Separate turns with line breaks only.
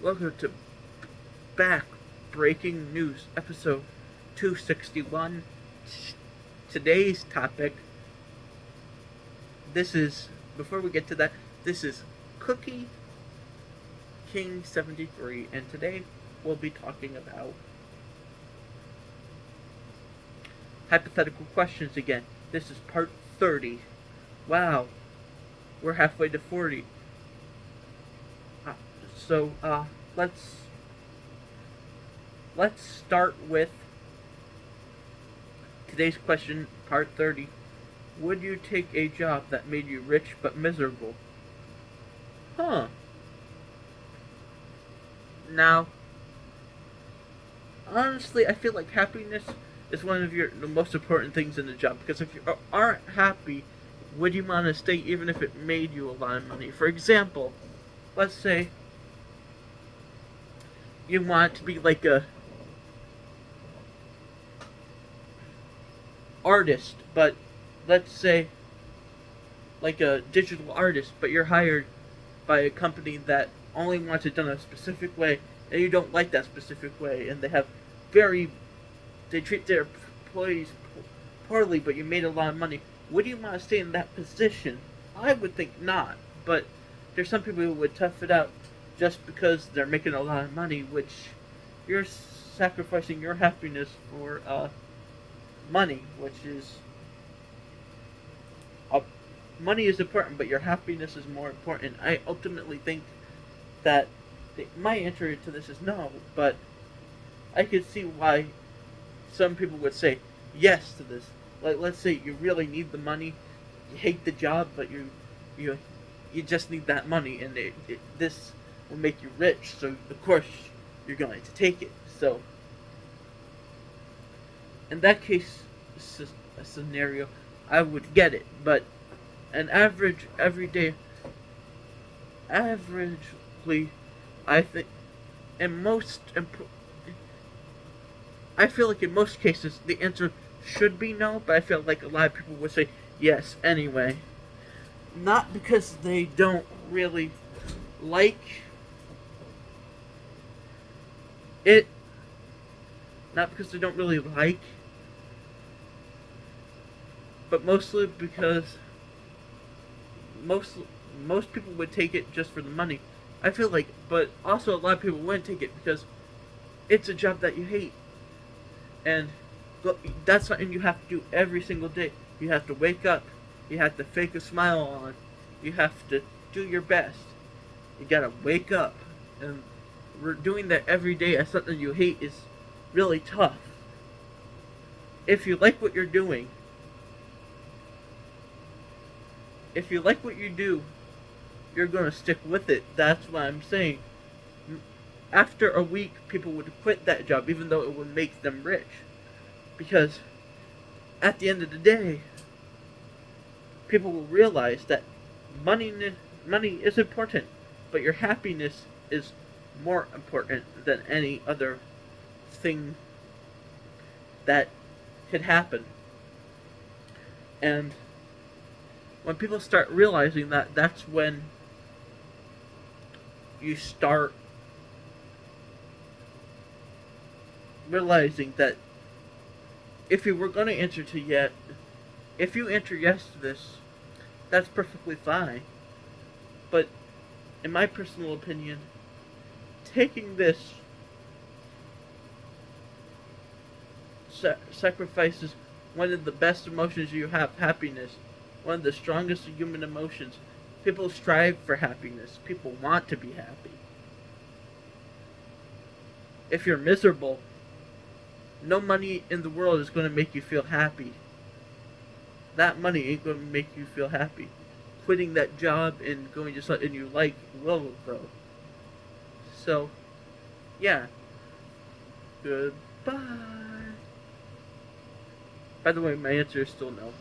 Welcome to Back Breaking News, episode 261. Today's topic, before we get to that, this is Cookie King 73, and today we'll be talking about hypothetical questions again. This is part 30. Wow, we're halfway to 40. So let's start with today's question, part 30. Would you take a job that made you rich but miserable? Huh. Now, honestly, I feel like happiness is one of the most important things in the job, because if you aren't happy, would you want to stay even if it made you a lot of money? For example, let's say you want to be like a artist, but let's say like a digital artist, but you're hired by a company that only wants it done a specific way, and you don't like that specific way, and they treat their employees poorly, but you made a lot of money. Would you want to stay in that position? I would think not, but there's some people who would tough it out just because they're making a lot of money, which you're sacrificing your happiness for money, which is money is important, but your happiness is more important. I ultimately think that my answer to this is no, but I could see why some people would say yes to this. Like, let's say you really need the money, you hate the job, but you just need that money, and this will make you rich. So of course you're going to take it. So in that case, a scenario, I would get it. But an averagely, I think, I feel like in most cases the answer should be no, but I feel like a lot of people would say yes anyway. Not because they don't really like it, not because they don't really like, but mostly because most people would take it just for the money. I feel like, but also a lot of people wouldn't take it because it's a job that you hate, and that's something you have to do every single day. You have to wake up, you have to fake a smile on, you have to do your best. You gotta wake up, and doing that every day as something you hate is really tough. If you like what you're doing, if you like what you do, you're gonna stick with it. That's what I'm saying. After a week, people would quit that job, even though it would make them rich, because at the end of the day, people will realize that money is important, but your happiness is more important than any other thing that could happen. And when people start realizing that, that's when you start realizing that if you were going to answer to if you answer yes to this, that's perfectly fine. But in my personal opinion, taking this sacrifices one of the best emotions you have, happiness, one of the strongest human emotions. People strive for happiness. People want to be happy. If you're miserable, no money in the world is going to make you feel happy. That money ain't going to make you feel happy. Quitting that job and going to something you like will, though. So, yeah. Goodbye. By the way, my answer is still no.